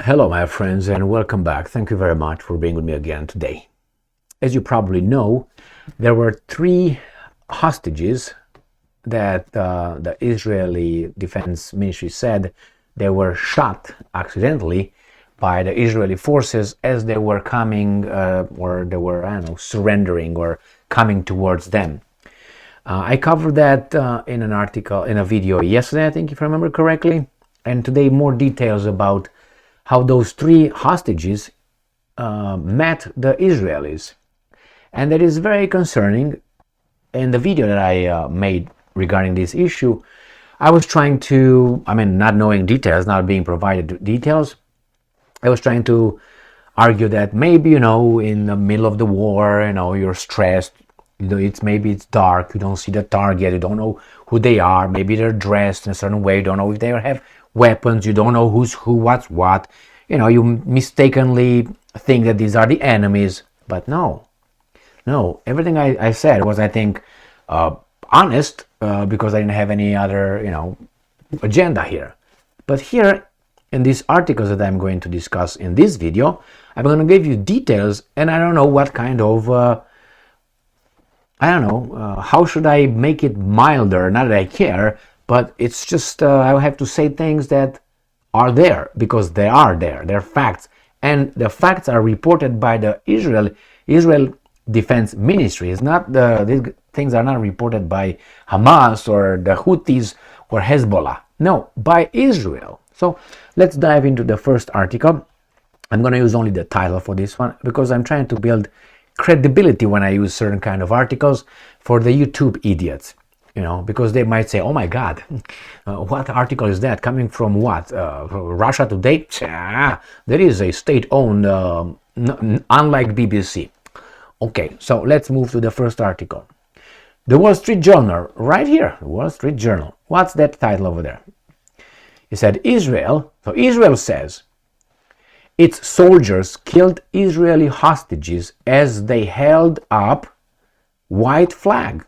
Hello, my friends, and welcome back. Thank you very much for being with me again today. As you probably know, there were 3 hostages that the Israeli Defense Ministry said they were shot accidentally by the Israeli forces as they were coming or they were, surrendering or coming towards them. I covered that in an article, in a video yesterday, I think, if I remember correctly, and today more details about how those 3 hostages met the Israelis. And that is very concerning. In the video that I made regarding this issue, I was trying to, not knowing details, not being provided details, I was trying to argue that maybe, in the middle of the war, you're stressed, maybe it's dark, you don't see the target, you don't know who they are, maybe they're dressed in a certain way, you don't know if they have weapons, you don't know who's who, what's what, you mistakenly think that these are the enemies. But no, everything I said was, I think, honest, because I didn't have any other agenda here. But here in these articles that I'm going to discuss in this video, I'm going to give you details, and I don't know what kind of how should I make it milder? Not that I care, but it's just I have to say things that are there because they are there. They're facts, and the facts are reported by the Israel Defense Ministry. It's not these things are not reported by Hamas or the Houthis or Hezbollah. No, by Israel. So let's dive into the first article. I'm going to use only the title for this one because I'm trying to build credibility when I use certain kind of articles for the YouTube idiots, because they might say, oh my God, what article is that? Coming from what? Russia Today? There is a state-owned, unlike BBC. Okay, so let's move to the first article. The Wall Street Journal, right here, the Wall Street Journal. What's that title over there? It said Israel. So Israel says its soldiers killed Israeli hostages as they held up white flag.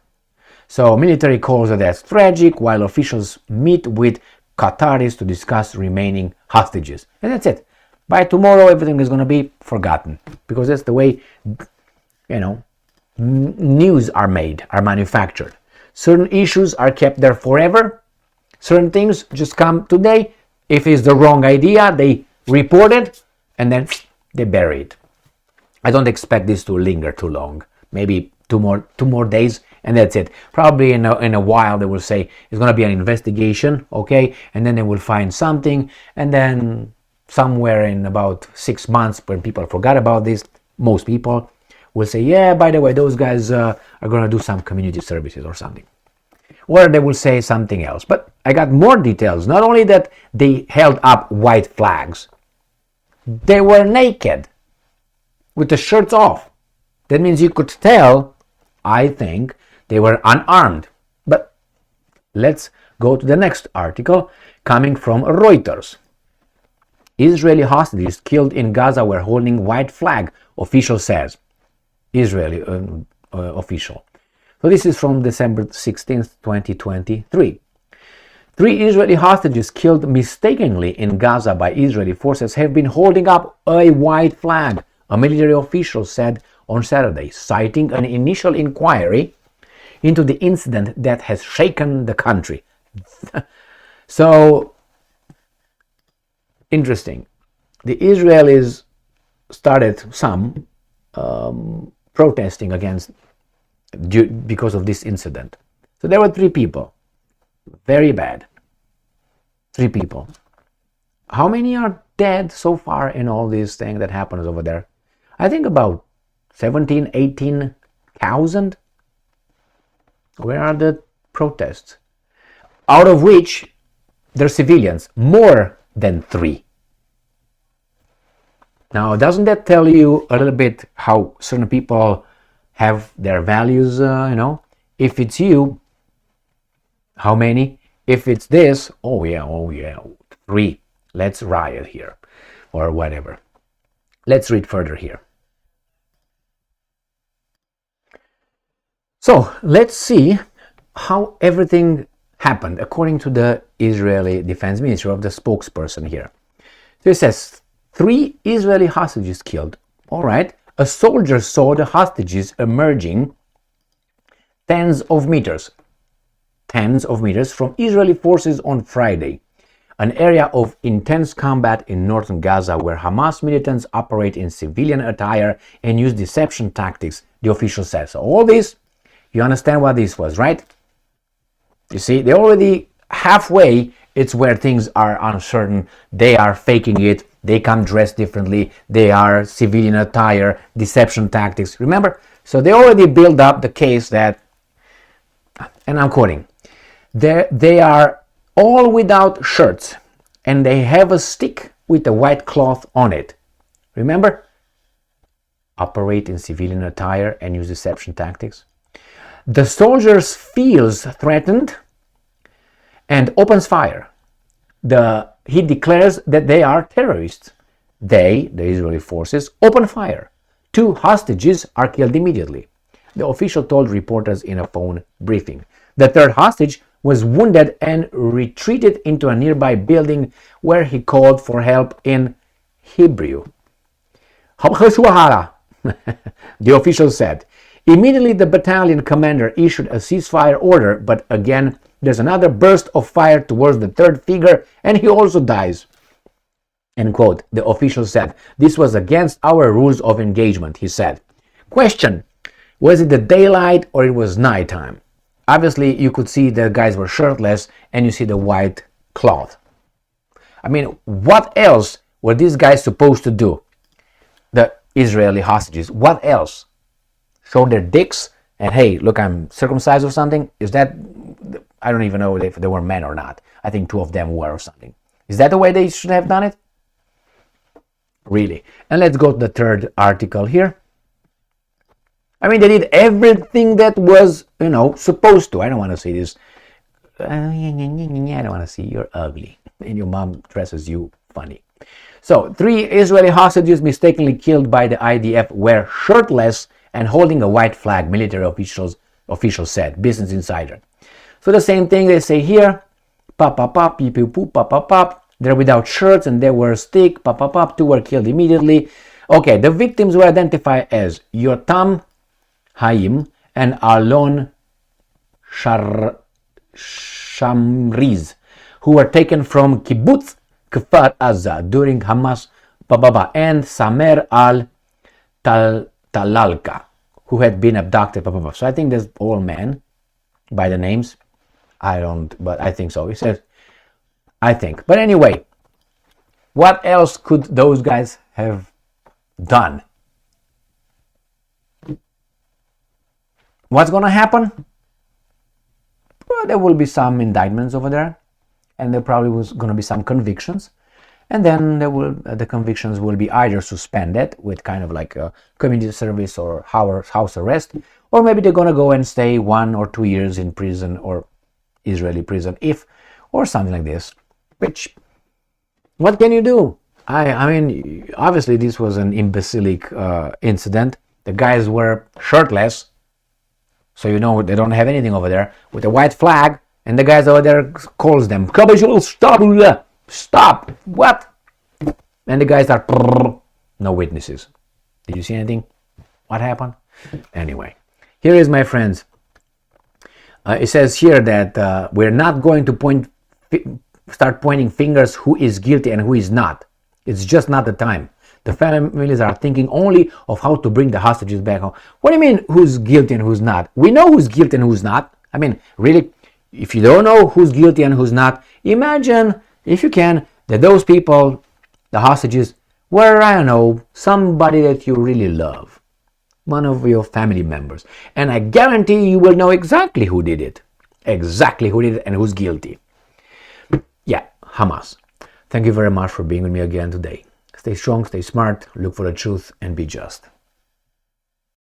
So military calls it as tragic, while officials meet with Qataris to discuss remaining hostages. And that's it. By tomorrow, everything is going to be forgotten, because that's the way, news are made, are manufactured. Certain issues are kept there forever. Certain things just come today. If it's the wrong idea, they report it, and then they bury it. I don't expect this to linger too long. Maybe two more days, and that's it. Probably in a while they will say it's going to be an investigation, okay, and then they will find something, and then somewhere in about 6 months, when people forgot about this, most people will say, yeah, by the way, those guys are going to do some community services or something. Or they will say something else. But I got more details. Not only that they held up white flags, they were naked with the shirts off. That means you could tell, I think, they were unarmed. But let's go to the next article coming from Reuters. Israeli hostages killed in Gaza were holding white flag, official says. Israeli official. So this is from December 16th, 2023. 3 Israeli hostages killed mistakenly in Gaza by Israeli forces have been holding up a white flag, a military official said on Saturday, citing an initial inquiry into the incident that has shaken the country. So, interesting. The Israelis started some protesting because of this incident. So there were 3 people. Very bad. 3 people. How many are dead so far in all this thing that happens over there? I think about 17, 18,000. Where are the protests? Out of which they're civilians, more than 3. Now, doesn't that tell you a little bit how certain people have their values, If it's you, how many? If it's this, oh yeah, 3. Let's riot here, or whatever. Let's read further here. So let's see how everything happened according to the Israeli Defense Ministry, of the spokesperson here. So it says 3 Israeli hostages killed. All right. A soldier saw the hostages emerging tens of meters from Israeli forces on Friday, an area of intense combat in northern Gaza where Hamas militants operate in civilian attire and use deception tactics, the official says. So all this, you understand what this was, right? You see, they already halfway, it's where things are uncertain. They are faking it. They come dressed differently. They are civilian attire, deception tactics. Remember? So they already build up the case that, and I'm quoting, they are all without shirts and they have a stick with a white cloth on it. Remember? Operate in civilian attire and use deception tactics. The soldiers feels threatened and opens fire. He declares that they are terrorists. They, the Israeli forces, open fire. 2 hostages are killed immediately, the official told reporters in a phone briefing. The 3rd hostage was wounded and retreated into a nearby building where he called for help in Hebrew. The official said. Immediately, the battalion commander issued a ceasefire order, but again, there's another burst of fire towards the 3rd figure, and he also dies. End quote. The official said. This was against our rules of engagement, he said. Question. Was it the daylight or it was nighttime? Obviously, you could see the guys were shirtless and you see the white cloth. I mean, what else were these guys supposed to do? The Israeli hostages. What else? Show their dicks and, hey, look, I'm circumcised or something? Is that, I don't even know if they were men or not. I think 2 of them were or something. Is that the way they should have done it? Really? And let's go to the 3rd article here. I mean, they did everything that was, supposed to. I don't want to see this. I don't want to see you're ugly and your mom dresses you funny. So, 3 Israeli hostages mistakenly killed by the IDF were shirtless and holding a white flag, military officials said, Business Insider. So the same thing they say here, pop, pop, pop, peep, peep, poop, pop, pop, pop. They're without shirts and they were stick, pop, pop, pop. 2 were killed immediately. Okay, the victims were identified as Yotam Haim and Alon Shamriz, who were taken from Kibbutz Kfar Aza during Hamas and Samer al-Talalka, who had been abducted. So I think there's all men by the names. I don't, but I think so. He says, I think. But anyway, what else could those guys have done? What's going to happen? Well, there will be some indictments over there, and there probably was going to be some convictions, and then the convictions will be either suspended with kind of like a community service or house arrest, or maybe they're going to go and stay 1 or 2 years in prison or Israeli prison, or something like this. Which, what can you do? I mean, obviously this was an imbecilic incident. The guys were shirtless. So they don't have anything over there with a white flag, and the guys over there calls them, stop, what? And the guys are, no witnesses. Did you see anything? What happened? Anyway, here is, my friends. It says here that we're not going to start pointing fingers who is guilty and who is not. It's just not the time. The families are thinking only of how to bring the hostages back home. What do you mean who's guilty and who's not? We know who's guilty and who's not. I mean, really, if you don't know who's guilty and who's not, imagine, if you can, that those people, the hostages, were, I don't know, somebody that you really love. One of your family members. And I guarantee you will know exactly who did it. Exactly who did it and who's guilty. Yeah, Hamas. Thank you very much for being with me again today. Stay strong, stay smart, look for the truth, and be just.